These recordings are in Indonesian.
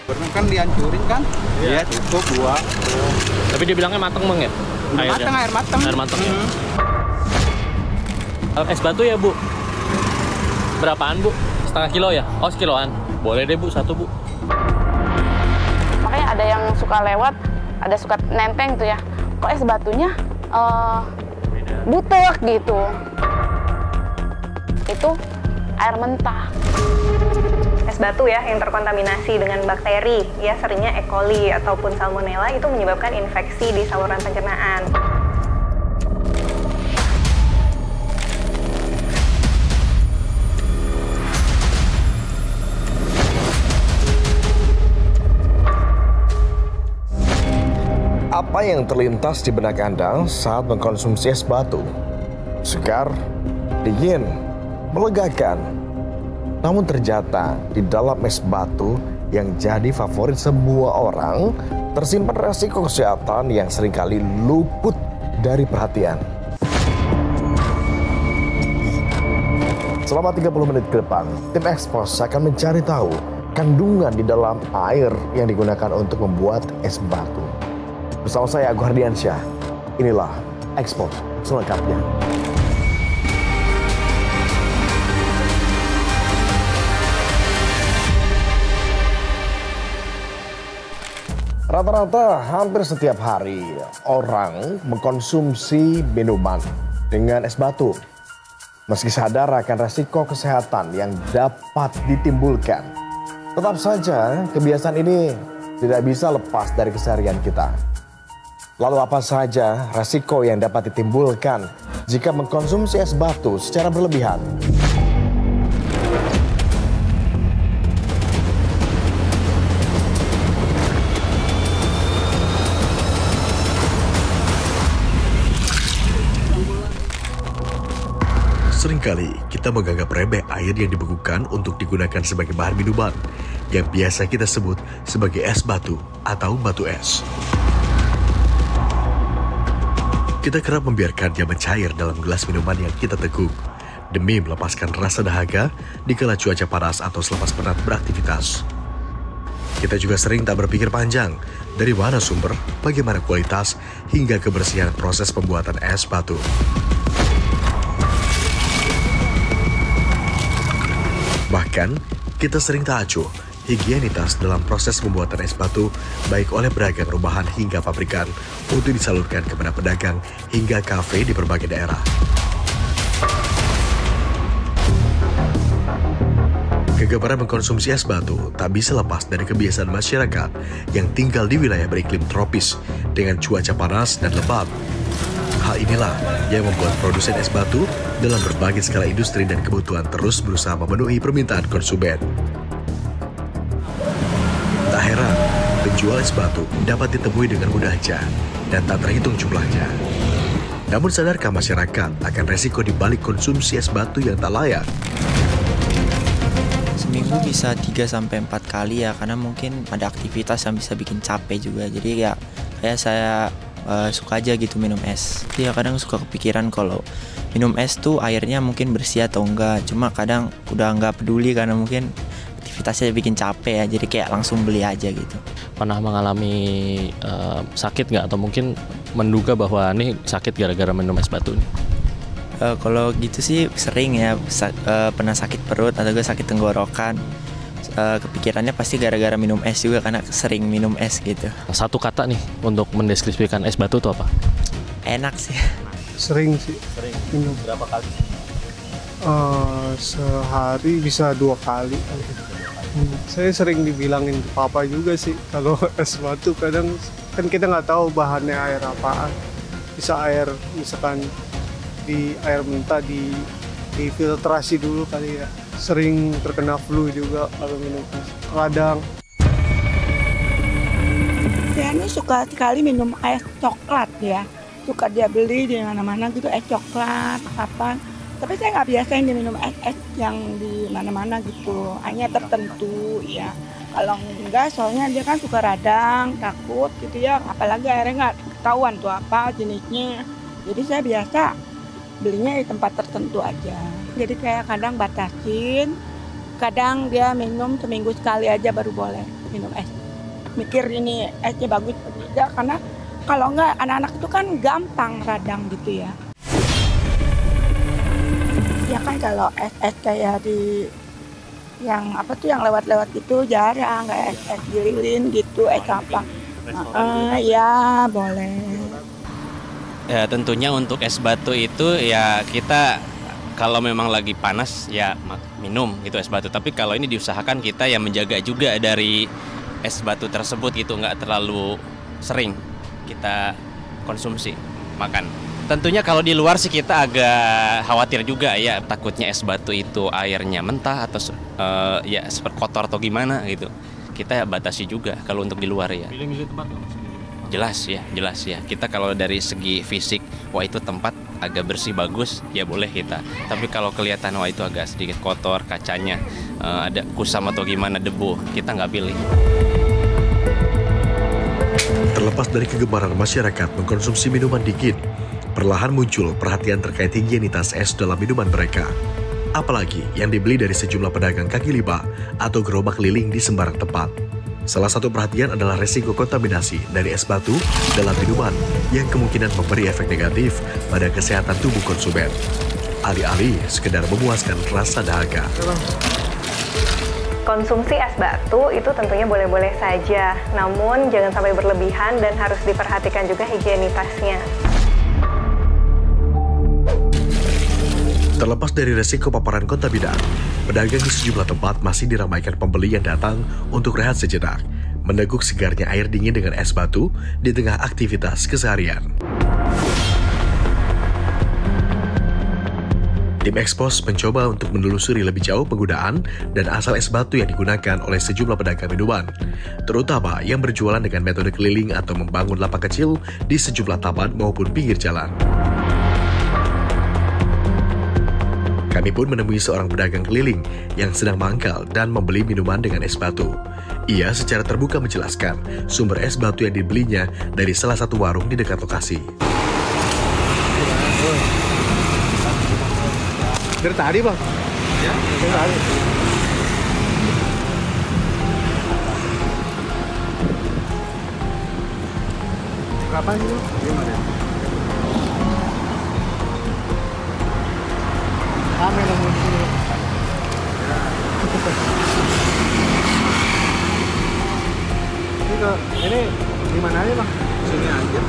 Pernah kan dihancurin kan? Iya, cukup gua. Tapi dia bilangnya mateng bang ya? Mateng, air mateng. Air mateng ya? Es batu ya bu? Berapaan bu? Setengah kilo ya? Oh sekiloan. Boleh deh bu, satu bu. Makanya ada yang suka lewat, ada suka nenteng tuh ya. Kok es batunya butek gitu. Itu air mentah. Es batu ya yang terkontaminasi dengan bakteri, ya seringnya E. coli ataupun salmonella itu menyebabkan infeksi di saluran pencernaan. Apa yang terlintas di benak Anda saat mengkonsumsi es batu? Segar, dingin, melegakan. Namun ternyata di dalam es batu yang jadi favorit semua orang, tersimpan resiko kesehatan yang seringkali luput dari perhatian. Selama 30 menit ke depan, tim Expos akan mencari tahu kandungan di dalam air yang digunakan untuk membuat es batu. Bersama saya Agus Hardiansyah, inilah Expos selengkapnya. Rata-rata hampir setiap hari orang mengkonsumsi minuman dengan es batu. Meski sadar akan resiko kesehatan yang dapat ditimbulkan, tetap saja kebiasaan ini tidak bisa lepas dari keseharian kita. Lalu apa saja resiko yang dapat ditimbulkan jika mengkonsumsi es batu secara berlebihan? Seringkali kita menganggap remeh air yang dibekukan untuk digunakan sebagai bahan minuman yang biasa kita sebut sebagai es batu atau batu es. Kita kerap membiarkannya mencair dalam gelas minuman yang kita teguk demi melepaskan rasa dahaga di kala cuaca panas atau selepas penat beraktivitas. Kita juga sering tak berpikir panjang dari mana sumber, bagaimana kualitas, hingga kebersihan proses pembuatan es batu. Bahkan, kita sering tak acuh higienitas dalam proses pembuatan es batu baik oleh beragam rumahan hingga pabrikan untuk disalurkan kepada pedagang hingga kafe di berbagai daerah. Kegemaran mengkonsumsi es batu tak bisa lepas dari kebiasaan masyarakat yang tinggal di wilayah beriklim tropis dengan cuaca panas dan lembab. Hal inilah yang membuat produsen es batu dalam berbagai skala industri dan kebutuhan terus berusaha memenuhi permintaan konsumen. Tak heran, penjual es batu dapat ditemui dengan mudah saja dan tak terhitung jumlahnya. Namun sadarkah masyarakat akan resiko di balik konsumsi es batu yang tak layak? Seminggu bisa 3-4 kali ya, karena mungkin ada aktivitas yang bisa bikin capek juga. Jadi ya kayak saya suka aja gitu minum es. Dia kadang suka kepikiran kalau minum es tuh airnya mungkin bersih atau enggak. Cuma kadang udah nggak peduli karena mungkin aktivitasnya bikin capek ya. Jadi kayak langsung beli aja gitu. Pernah mengalami sakit nggak? Atau mungkin menduga bahwa nih sakit gara-gara minum es batu nih? Kalau gitu sih sering ya, pernah sakit perut atau gue sakit tenggorokan. Kepikirannya pasti gara-gara minum es juga karena sering minum es gitu. Satu kata nih untuk mendeskripsikan es batu itu apa? Enak sih. Sering sih. Sering. Minum. Berapa kali? Sehari bisa 2 kali. Saya sering dibilangin papa juga sih kalau es batu kadang kan kita nggak tahu bahannya air apaan. Bisa air misalkan di air mentah difiltrasi dulu kali ya. Sering terkena flu juga kalau minum es. Kadang. Saya ini suka sekali minum es coklat ya. Suka dia beli di mana-mana gitu es coklat, kapan. Tapi saya nggak biasa ini minum es yang di mana-mana gitu. Hanya tertentu ya. Kalau enggak soalnya dia kan suka radang, takut gitu ya. Apalagi airnya nggak ketahuan tuh apa jenisnya. Jadi saya biasa belinya di tempat tertentu aja. Jadi kayak kadang batasin, kadang dia minum seminggu sekali aja baru boleh minum es. Mikir ini esnya bagus atau tidak, karena kalau enggak anak-anak itu kan gampang radang gitu ya. Ya kan kalau es kayak di yang apa tuh yang lewat-lewat gitu jarang, kayak es di lilin gitu, es apa. Ya boleh. Ya tentunya untuk es batu itu ya kita kalau memang lagi panas ya minum gitu es batu. Tapi kalau ini diusahakan kita ya menjaga juga dari es batu tersebut gitu, nggak terlalu sering kita konsumsi makan. Tentunya kalau di luar sih kita agak khawatir juga ya, takutnya es batu itu airnya mentah atau ya seperti kotor atau gimana gitu. Kita batasi juga kalau untuk di luar ya. Pilih-pilih tempat nggak? Jelas ya. Kita kalau dari segi fisik, wah itu tempat agak bersih bagus, ya boleh kita. Tapi kalau kelihatan wah itu agak sedikit kotor, kacanya ada kusam atau gimana, debu, kita nggak pilih. Terlepas dari kegemaran masyarakat mengkonsumsi minuman dingin, perlahan muncul perhatian terkait higienitas es dalam minuman mereka. Apalagi yang dibeli dari sejumlah pedagang kaki lima atau gerobak keliling di sembarang tempat. Salah satu perhatian adalah resiko kontaminasi dari es batu dalam minuman yang kemungkinan memberi efek negatif pada kesehatan tubuh konsumen. Alih-alih sekedar memuaskan rasa dahaga. Konsumsi es batu itu tentunya boleh-boleh saja, namun jangan sampai berlebihan dan harus diperhatikan juga higienitasnya. Terlepas dari resiko paparan kontaminan, pedagang di sejumlah tempat masih diramaikan pembeli yang datang untuk rehat sejenak, meneguk segarnya air dingin dengan es batu di tengah aktivitas keseharian. Tim Expos mencoba untuk menelusuri lebih jauh penggunaan dan asal es batu yang digunakan oleh sejumlah pedagang minuman, terutama yang berjualan dengan metode keliling atau membangun lapak kecil di sejumlah taman maupun pinggir jalan. Kami pun menemui seorang pedagang keliling yang sedang mangkal dan membeli minuman dengan es batu. Ia secara terbuka menjelaskan sumber es batu yang dibelinya dari salah satu warung di dekat lokasi. Dari tadi bang? Ya, dari tadi. Berapa itu? 5 deh. Kami nemuin sini. Ini di mana aja bang? Sini aja.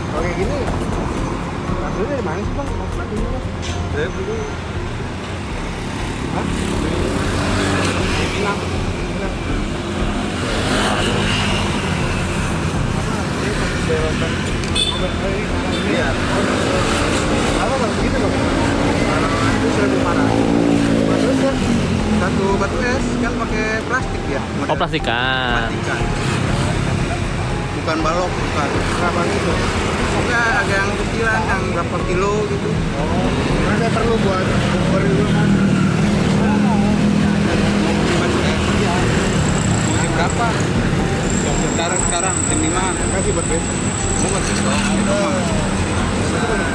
Kalau kayak gini, batunya dari mana sih bang? Batunya bang? Saya beli. Hah? Pinang. Iya. Apa bang? Begitu bang? Itu 1.500. Maksudnya satu batu es kan pakai plastik ya. Oh, plastikan. Plastikan. Bukan balok, bukan. Berapa itu? Pokoknya agak yang kecilan, yang berapa kilo gitu. Oh, karena saya perlu buat beri rumah. Mau berapa? Sekarang jam 5. Kasih buat besok. Mau nggak sih dong? Itu mah.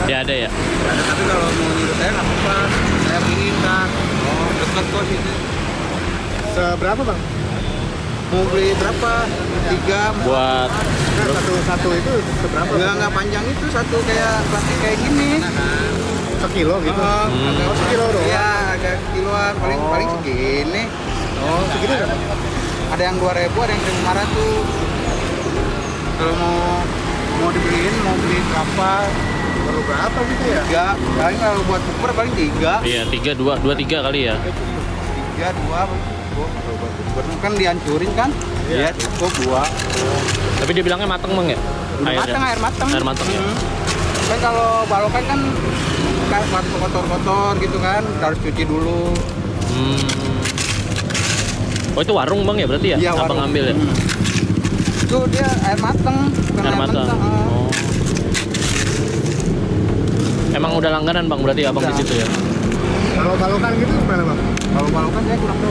Ya ada ya. Ada, tapi kalau mau nyuruh saya nggak apa-apa. Saya beliin kan. Oh, dekat kok sini. Seberapa bang? Mau beli berapa? 3. Buat Nah, satu itu seberapa? Nggak panjang itu, satu kayak plastik kayak gini. Sekilo gitu? Agak sekilo doang? Iya, agak kiloan, paling segini. Oh, segini kan? Ada yang 2.000, ada yang 1.500. Kalau mau dibeliin, mau beli berapa? Perlu berapa gitu ya? 3, paling kalau buat ukur paling 3. iya 3 kali ya. 3, 2, kan dihancurin kan? Iya, cukup 2. Tapi dia bilangnya mateng bang ya? Air mateng. Air mateng ya. Kan kalau balokan kan kotor-kotor gitu kan, harus cuci dulu. Oh itu warung bang ya berarti ya? Iya, Apa warung. ngambil ya? Itu dia air mateng, bukan Air mateng. mentah. Oh. Emang udah langganan bang berarti abang di situ ya? Kalau balokan gitu gimana bang? Kalau balokan saya kurang tahu.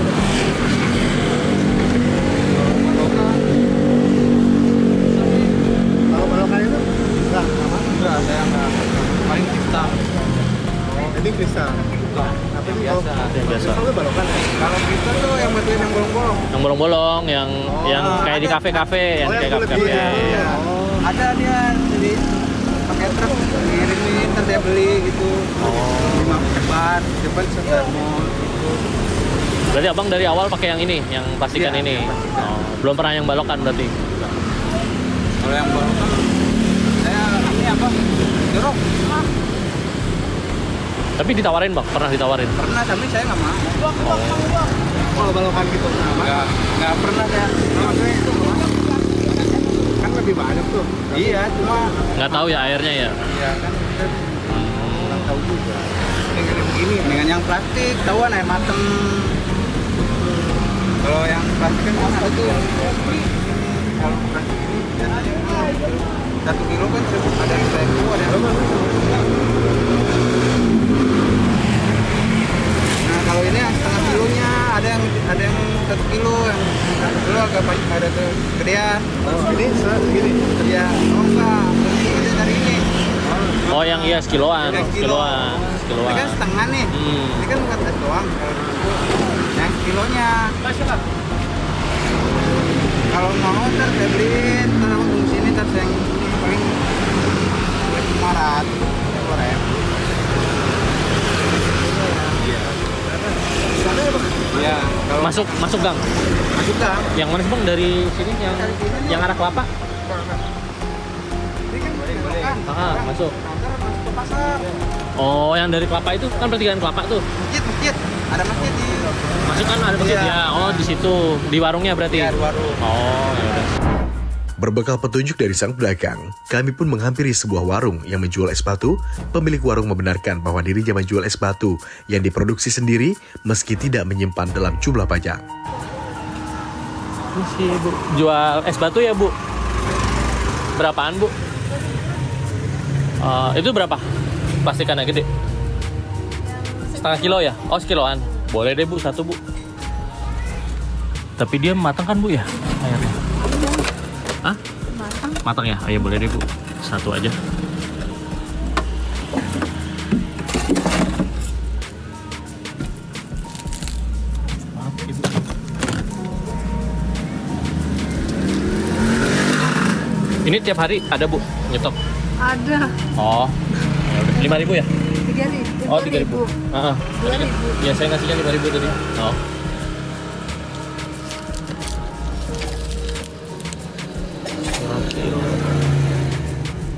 Kalau balokan itu enggak sama? Enggak, saya enggak. Paling kristal. Oh, ini kristal. Bukan. Tapi ini Biasa. kalau Yang biasa. kristal itu balokan ya? dong, yang kayak di kafe-kafe, yang kayak kafe-kafe. Iya. Ada dia jadi pakai truk ngirimin, ntar dia beli gitu. 5 cepat setermos gitu. Berarti abang dari awal pakai yang ini, yang plastikan ini. Belum pernah yang balokan berarti. Kalau yang balokan, saya ini apa? Jeruk. Tapi ditawarin bang, pernah ditawarin? Pernah, tapi saya nggak mau. Kalau balokan gitu, nggak pernah saya. Maksudnya itu kan lebih banyak tuh. Iya, cuma nggak tahu ya airnya ya. Iya kan kita kurang tahu juga. Dengan yang begini, dengan yang plastik, tahuan air mateng. Kalau yang plastik kan mahal tuh. Kalau plastik ini biasanya 1 kilo kan ada yang 1.000, ada yang 5. Nah kalau ini setengah kilonya ada yang 1 kilo, yang 1 kilo agak banyak, ada kegedean. Ini segini kegedean. Oh enggak, lebih gede dari ini. Oh yang iya sekiloan. Ini kan setengah nih. Ini kan bukan es doang. Yang kilonya. Kalau mau ntar saya beliin, ntar aku tunggu sini, ntar saya yang ini paling 500 goreng. Iya. Masuk gang. Masuk gang. Yang mana sih bang dari sini yang arah Kelapa? Ini kan boleh. Masuk. Masuk ke pasar. Oh, yang dari Kelapa itu kan pertigaan Kelapa tuh. Masjid. Ada masjid di. Masuk kan ada masjid ya. Oh, di situ di warungnya berarti. Iya, di warung. Oh, ya udah. Berbekal petunjuk dari sang pedagang, kami pun menghampiri sebuah warung yang menjual es batu. Pemilik warung membenarkan bahwa dirinya menjual es batu yang diproduksi sendiri meski tidak menyimpan dalam jumlah banyak. Ini sih Bu, jual es batu ya Bu? Berapaan Bu? Itu berapa? Plastikannya gede? Setengah kilo ya? Oh sekiloan. Boleh deh Bu, 1 Bu. Tapi dia matang kan Bu ya? Airnya. Hah? Matang ya? Oh iya boleh deh Bu, 1 aja. Maaf Ibu. Ini tiap hari ada Bu nyetok? Ada. Oh, 5.000 ya? 3.000. Oh 3.000. 2.000. Ya saya ngasihnya 5.000 tadi. Oh.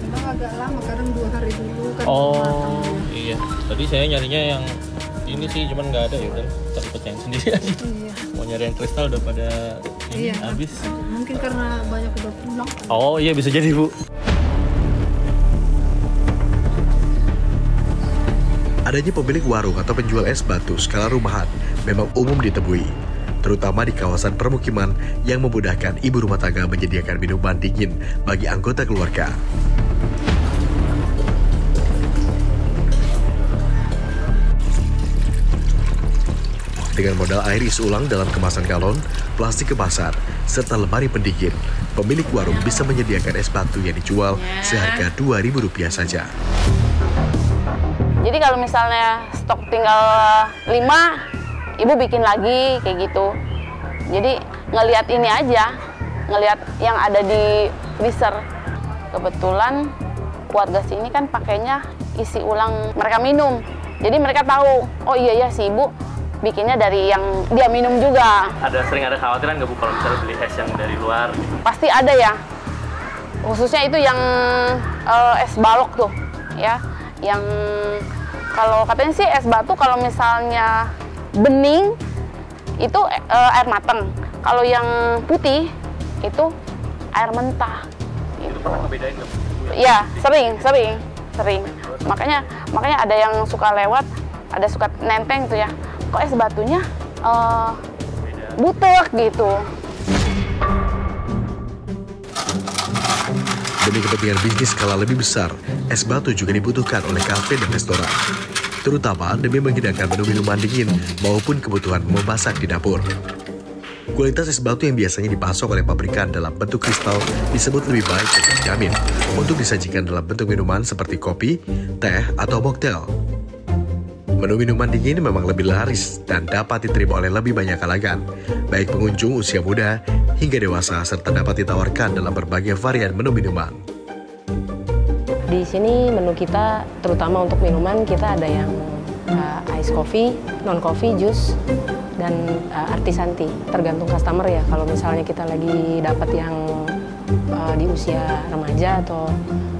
Memang agak lama, kadang 2 hari dulu kan. Oh iya. Tadi saya nyarinya yang ini sih, cuman nggak ada ya udah. Kita yang sendiri aja. Iya. Mau nyari yang kristal udah pada ini habis. Mungkin karena banyak udah pulang. Oh iya bisa jadi Bu. Adanya pemilik warung atau penjual es batu skala rumahan memang umum ditemui, terutama di kawasan permukiman yang memudahkan ibu rumah tangga menyediakan minuman dingin bagi anggota keluarga. Dengan modal air isi ulang dalam kemasan galon, plastik kemasan, serta lemari pendingin, pemilik warung bisa menyediakan es batu yang dijual seharga Rp2.000 saja. Jadi kalau misalnya stok tinggal 5, ibu bikin lagi kayak gitu. Jadi ngelihat ini aja, ngelihat yang ada di freezer. Kebetulan keluarga sini kan pakainya isi ulang mereka minum. Jadi mereka tahu, oh iya si ibu bikinnya dari yang dia minum juga. Sering ada khawatiran nggak Bu kalau misalnya beli es yang dari luar? Pasti ada ya. Khususnya itu yang es balok tuh, ya. Yang kalau katanya sih es batu kalau misalnya bening itu air mateng. Kalau yang putih itu air mentah. Gitu. Pernah ngebedain nggak Bu? Iya, sering. Makanya ada yang suka lewat, ada suka nenteng tuh ya. Kok es batunya butek gitu. Demi kepentingan bisnis skala lebih besar, es batu juga dibutuhkan oleh kafe dan restoran, terutama demi menghidangkan menu minuman dingin maupun kebutuhan memasak di dapur. Kualitas es batu yang biasanya dipasok oleh pabrikan dalam bentuk kristal disebut lebih baik dan terjamin untuk disajikan dalam bentuk minuman seperti kopi, teh, atau mocktail. Menu minuman dingin memang lebih laris dan dapat diterima oleh lebih banyak kalangan, baik pengunjung usia muda hingga dewasa, serta dapat ditawarkan dalam berbagai varian menu minuman. Di sini menu kita, terutama untuk minuman, kita ada yang ice coffee, non coffee, jus, dan artisanti. Tergantung customer ya. Kalau misalnya kita lagi dapat yang di usia remaja atau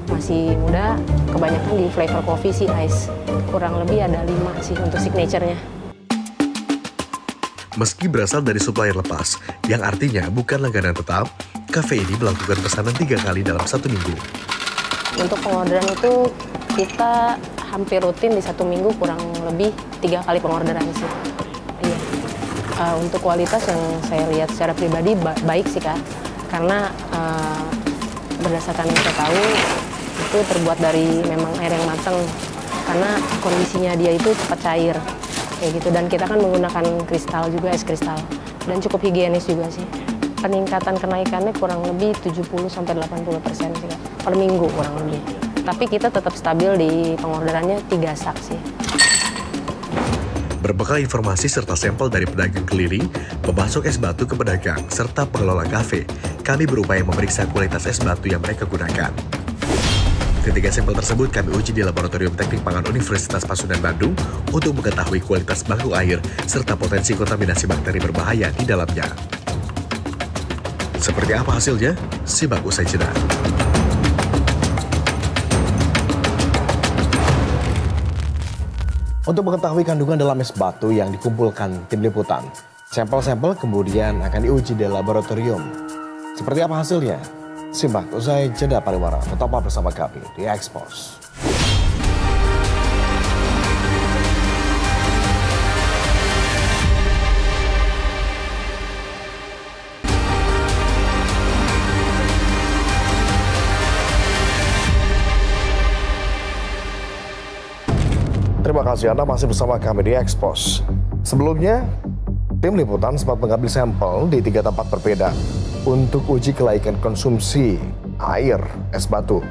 masih muda, kebanyakan di flavor coffee sih ice. Kurang lebih ada 5 sih untuk signature-nya. Meski berasal dari supplier lepas, yang artinya bukan langganan tetap, kafe ini melakukan pesanan 3 kali dalam 1 minggu. Untuk pengorderan itu kita hampir rutin di 1 minggu kurang lebih 3 kali pengorderan sih. Iya. Untuk kualitas yang saya lihat secara pribadi baik sih Kak, karena berdasarkan yang saya tahu itu terbuat dari memang air yang matang, karena kondisinya dia itu cepat cair kayak gitu, dan kita kan menggunakan kristal juga, es kristal, dan cukup higienis juga sih. Peningkatan kenaikannya kurang lebih 70-80% sih Kak, per minggu kurang lebih. Tapi kita tetap stabil di pengorderannya 3 sak sih. Berbekal informasi serta sampel dari pedagang keliling, pemasok es batu ke pedagang, serta pengelola kafe, kami berupaya memeriksa kualitas es batu yang mereka gunakan. Ketiga sampel tersebut kami uji di Laboratorium Teknik Pangan Universitas Pasundan Bandung untuk mengetahui kualitas baku air serta potensi kontaminasi bakteri berbahaya di dalamnya. Seperti apa hasilnya? Simak usai jeda. Untuk mengetahui kandungan dalam es batu yang dikumpulkan tim liputan, sampel-sampel kemudian akan diuji di laboratorium. Seperti apa hasilnya? Simak usai jeda pariwara. Tetaplah bersama kami di Expose. Terima kasih Anda masih bersama kami di Expose. Sebelumnya, tim liputan sempat mengambil sampel di 3 tempat berbeda untuk uji kelaikan konsumsi air es batu.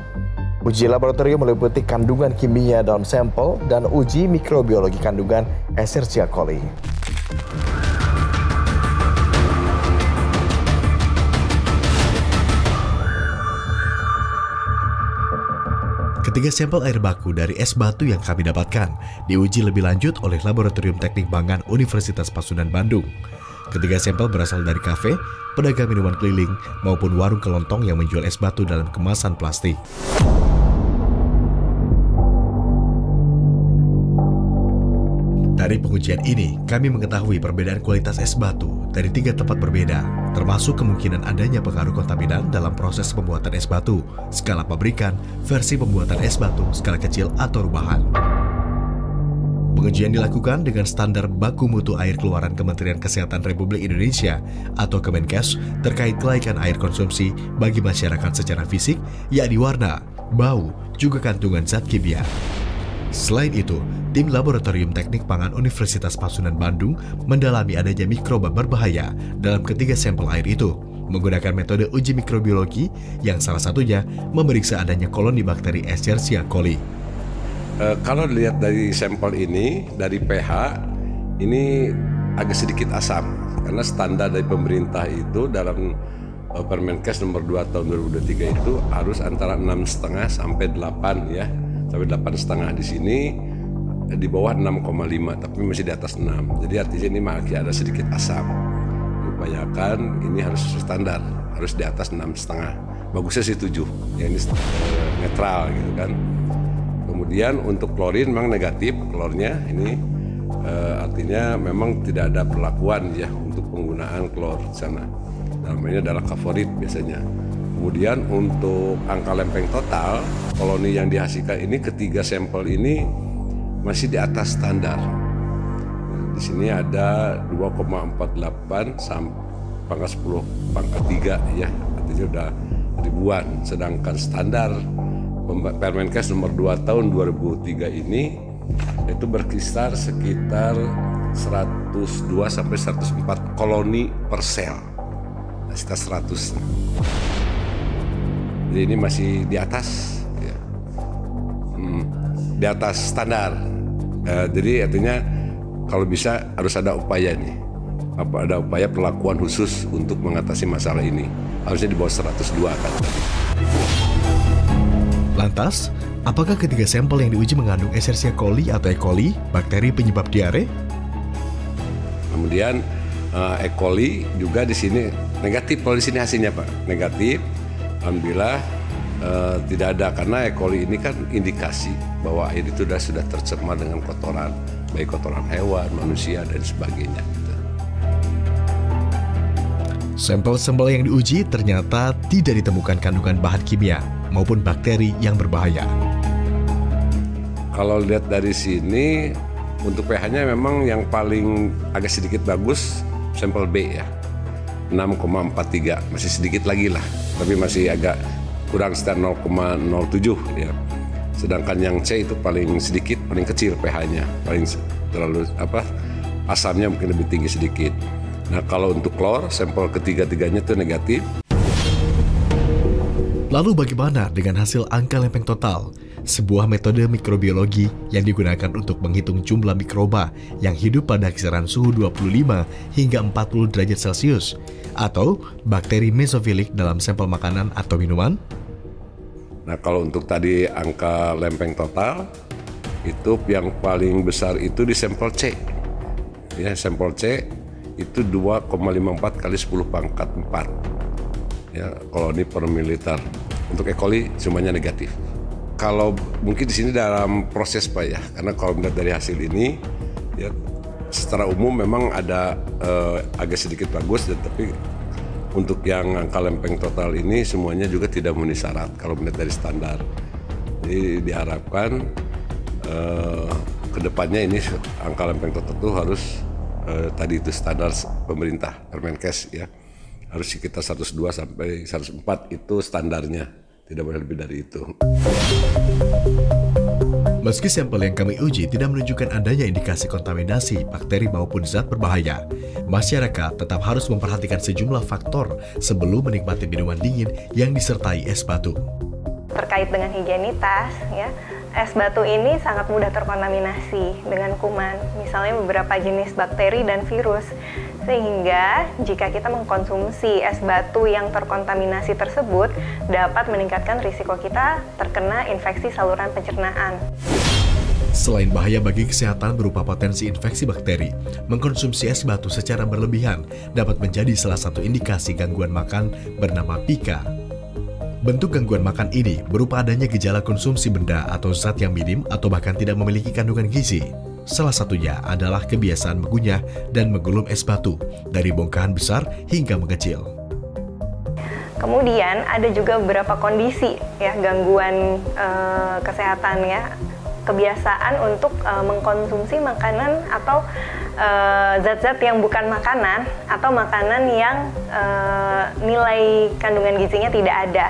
Uji laboratorium meliputi kandungan kimia dalam sampel dan uji mikrobiologi kandungan Escherichia coli. Ketiga sampel air baku dari es batu yang kami dapatkan diuji lebih lanjut oleh Laboratorium Teknik Pangan Universitas Pasundan Bandung. Ketiga sampel berasal dari kafe, pedagang minuman keliling, maupun warung kelontong yang menjual es batu dalam kemasan plastik. Dari pengujian ini, kami mengetahui perbedaan kualitas es batu dari 3 tempat berbeda, termasuk kemungkinan adanya pengaruh kontaminan dalam proses pembuatan es batu, skala pabrikan, versi pembuatan es batu, skala kecil atau rumahan. Pengujian dilakukan dengan standar baku mutu air keluaran Kementerian Kesehatan Republik Indonesia atau Kemenkes terkait kelaikan air konsumsi bagi masyarakat secara fisik, yakni warna, bau, juga kandungan zat kimia. Selain itu, tim Laboratorium Teknik Pangan Universitas Pasundan Bandung mendalami adanya mikroba berbahaya dalam ketiga sampel air itu menggunakan metode uji mikrobiologi yang salah satunya memeriksa adanya koloni bakteri Escherichia coli. Kalau dilihat dari sampel ini, dari pH, ini agak sedikit asam karena standar dari pemerintah itu dalam Permenkes nomor 2 tahun 2023 itu harus antara 6,5 sampai 8 ya. Sampai 8,5 di sini, di bawah 6,5 tapi masih di atas 6. Jadi artinya ini masih ada sedikit asam. Diupayakan ini harus standar, harus di atas 6,5. Bagusnya sih 7. Ya ini netral gitu kan. Kemudian untuk klorin memang negatif, klornya ini artinya memang tidak ada perlakuan ya untuk penggunaan klor di sana. Namanya adalah favorit biasanya. Kemudian untuk angka lempeng total, koloni yang dihasilkan ini ketiga sampel ini masih di atas standar. Di sini ada 2,48 sampai pangkat 10 pangkat 3 ya, artinya udah ribuan. Sedangkan standar Permenkes nomor 2 tahun 2003 ini itu berkisar sekitar 102 sampai 104 koloni per sel. Sekitar 100. Jadi ini masih di atas, ya. Di atas standar. Jadi artinya kalau bisa harus ada upaya nih. Ada upaya perlakuan khusus untuk mengatasi masalah ini. Harusnya di bawah 102 kan. Lantas, apakah ketiga sampel yang diuji mengandung Escherichia coli atau E. coli, bakteri penyebab diare? Kemudian E. coli juga di sini negatif. Kalau di sini hasilnya Pak, negatif. Alhamdulillah tidak ada, karena E. coli ini kan indikasi bahwa air itu sudah tercemar dengan kotoran, baik kotoran hewan, manusia, dan sebagainya. Sampel-sampel yang diuji ternyata tidak ditemukan kandungan bahan kimia maupun bakteri yang berbahaya. Kalau lihat dari sini, untuk pH-nya memang yang paling agak sedikit bagus sampel B ya, 6,43, masih sedikit lagi lah, tapi masih agak kurang sekitar 0,07 ya. Sedangkan yang C itu paling sedikit, paling kecil pH-nya, paling terlalu asamnya mungkin lebih tinggi sedikit. Nah kalau untuk klor, sampel ketiga-tiganya itu negatif. Lalu bagaimana dengan hasil angka lempeng total? Sebuah metode mikrobiologi yang digunakan untuk menghitung jumlah mikroba yang hidup pada kisaran suhu 25 hingga 40 derajat Celcius atau bakteri mesofilik dalam sampel makanan atau minuman. Nah kalau untuk tadi angka lempeng total, itu yang paling besar itu di sampel C. Ya, sampel C itu 2,54 kali 10 pangkat 4 ya, koloni per mililiter. Untuk E. coli semuanya negatif. Kalau mungkin di sini dalam proses Pak ya, karena kalau melihat dari hasil ini ya, secara umum memang ada agak sedikit bagus, tapi untuk yang angka lempeng total ini semuanya juga tidak memenuhi syarat kalau melihat dari standar. Jadi diharapkan kedepannya ini angka lempeng total itu harus tadi itu standar pemerintah Permenkes ya, harus sekitar 102 sampai 104 itu standarnya, tidak boleh lebih dari itu. Meski sampel yang kami uji tidak menunjukkan adanya indikasi kontaminasi bakteri maupun zat berbahaya, masyarakat tetap harus memperhatikan sejumlah faktor sebelum menikmati minuman dingin yang disertai es batu. Terkait dengan higienitas, ya, es batu ini sangat mudah terkontaminasi dengan kuman, misalnya beberapa jenis bakteri dan virus. Sehingga jika kita mengkonsumsi es batu yang terkontaminasi tersebut dapat meningkatkan risiko kita terkena infeksi saluran pencernaan. Selain bahaya bagi kesehatan berupa potensi infeksi bakteri, mengkonsumsi es batu secara berlebihan dapat menjadi salah satu indikasi gangguan makan bernama PICA. Bentuk gangguan makan ini berupa adanya gejala konsumsi benda atau zat yang minim atau bahkan tidak memiliki kandungan gizi. Salah satunya adalah kebiasaan mengunyah dan menggulung es batu dari bongkahan besar hingga mengecil. Kemudian ada juga beberapa kondisi ya, gangguan kesehatan ya, kebiasaan untuk mengkonsumsi makanan atau zat-zat yang bukan makanan atau makanan yang nilai kandungan gizinya tidak ada.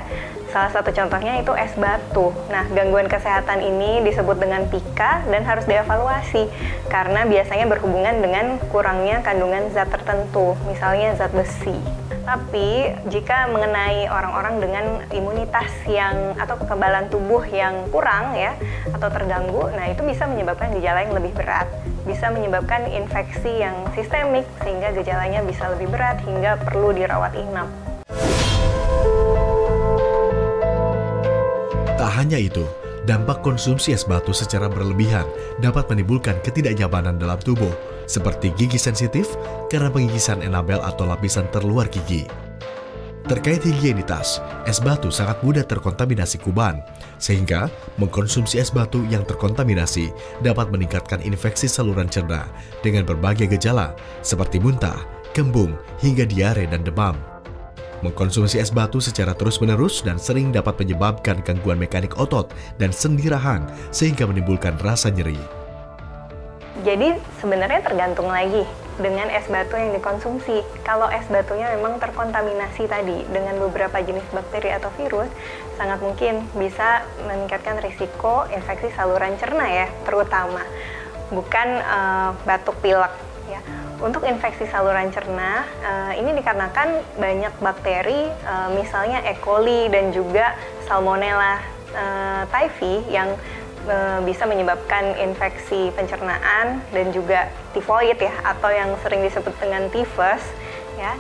Salah satu contohnya itu es batu. Nah, gangguan kesehatan ini disebut dengan PICA dan harus dievaluasi karena biasanya berhubungan dengan kurangnya kandungan zat tertentu, misalnya zat besi. Tapi jika mengenai orang-orang dengan imunitas yang atau kekebalan tubuh yang kurang ya atau terganggu, nah itu bisa menyebabkan gejala yang lebih berat. Bisa menyebabkan infeksi yang sistemik sehingga gejalanya bisa lebih berat hingga perlu dirawat inap. Tak hanya itu, dampak konsumsi es batu secara berlebihan dapat menimbulkan ketidaknyamanan dalam tubuh, seperti gigi sensitif karena pengikisan enamel atau lapisan terluar gigi. Terkait higienitas, es batu sangat mudah terkontaminasi kuman, sehingga mengkonsumsi es batu yang terkontaminasi dapat meningkatkan infeksi saluran cerna dengan berbagai gejala seperti muntah, kembung, hingga diare dan demam. Mengkonsumsi es batu secara terus-menerus dan sering dapat menyebabkan gangguan mekanik otot dan sendi rahang sehingga menimbulkan rasa nyeri. Jadi sebenarnya tergantung lagi dengan es batu yang dikonsumsi. Kalau es batunya memang terkontaminasi tadi dengan beberapa jenis bakteri atau virus, sangat mungkin bisa meningkatkan risiko infeksi saluran cerna ya, terutama. Bukan batuk pilek ya. Untuk infeksi saluran cerna, ini dikarenakan banyak bakteri, misalnya E. coli dan juga Salmonella typhi yang bisa menyebabkan infeksi pencernaan dan juga tifoid ya, atau yang sering disebut dengan tifus ya.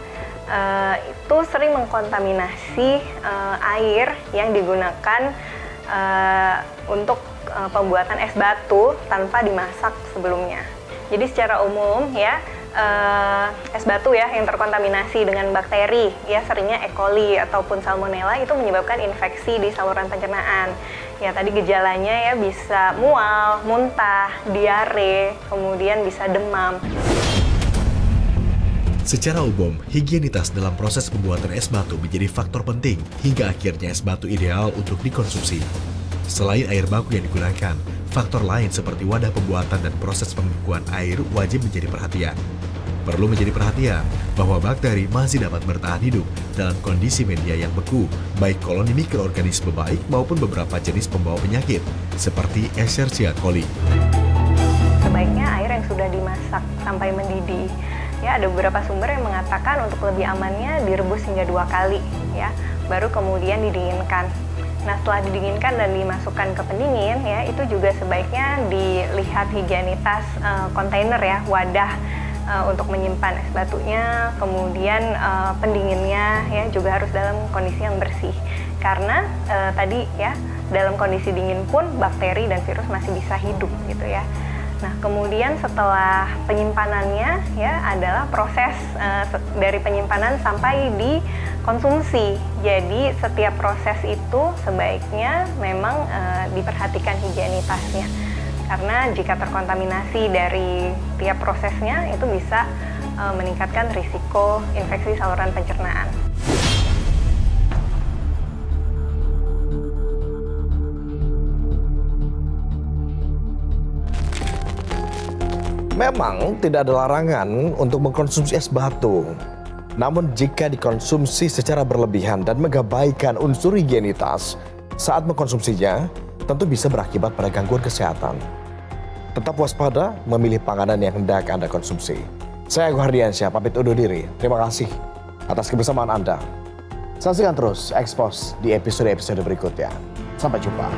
Itu sering mengkontaminasi air yang digunakan untuk pembuatan es batu tanpa dimasak sebelumnya. Jadi secara umum ya, es batu ya yang terkontaminasi dengan bakteri ya, seringnya E. coli ataupun salmonella, itu menyebabkan infeksi di saluran pencernaan. Ya tadi gejalanya ya bisa mual, muntah, diare, kemudian bisa demam. Secara umum, higienitas dalam proses pembuatan es batu menjadi faktor penting hingga akhirnya es batu ideal untuk dikonsumsi. Selain air baku yang digunakan, faktor lain seperti wadah pembuatan dan proses pembekuan air wajib menjadi perhatian. Perlu menjadi perhatian bahwa bakteri masih dapat bertahan hidup dalam kondisi media yang beku, baik koloni mikroorganisme baik maupun beberapa jenis pembawa penyakit, seperti Escherichia coli. Sebaiknya air yang sudah dimasak sampai mendidih. Ya, ada beberapa sumber yang mengatakan untuk lebih amannya direbus hingga 2 kali, ya, baru kemudian didinginkan. Nah, setelah didinginkan dan dimasukkan ke pendingin, ya, itu juga sebaiknya dilihat higienitas kontainer ya, wadah untuk menyimpan es batunya, kemudian pendinginnya ya juga harus dalam kondisi yang bersih. Karena tadi ya, dalam kondisi dingin pun bakteri dan virus masih bisa hidup gitu ya. Nah, kemudian setelah penyimpanannya ya adalah proses dari penyimpanan sampai dikonsumsi. Jadi setiap proses itu sebaiknya memang diperhatikan higienitasnya. Karena jika terkontaminasi dari tiap prosesnya itu bisa meningkatkan risiko infeksi saluran pencernaan. Memang tidak ada larangan untuk mengkonsumsi es batu. Namun jika dikonsumsi secara berlebihan dan mengabaikan unsur higienitas saat mengkonsumsinya, tentu bisa berakibat pada gangguan kesehatan. Tetap waspada memilih panganan yang hendak Anda konsumsi. Saya Agus Hardiansyah, pamit undur diri. Terima kasih atas kebersamaan Anda. Saksikan terus Expose di episode-episode berikutnya. Sampai jumpa.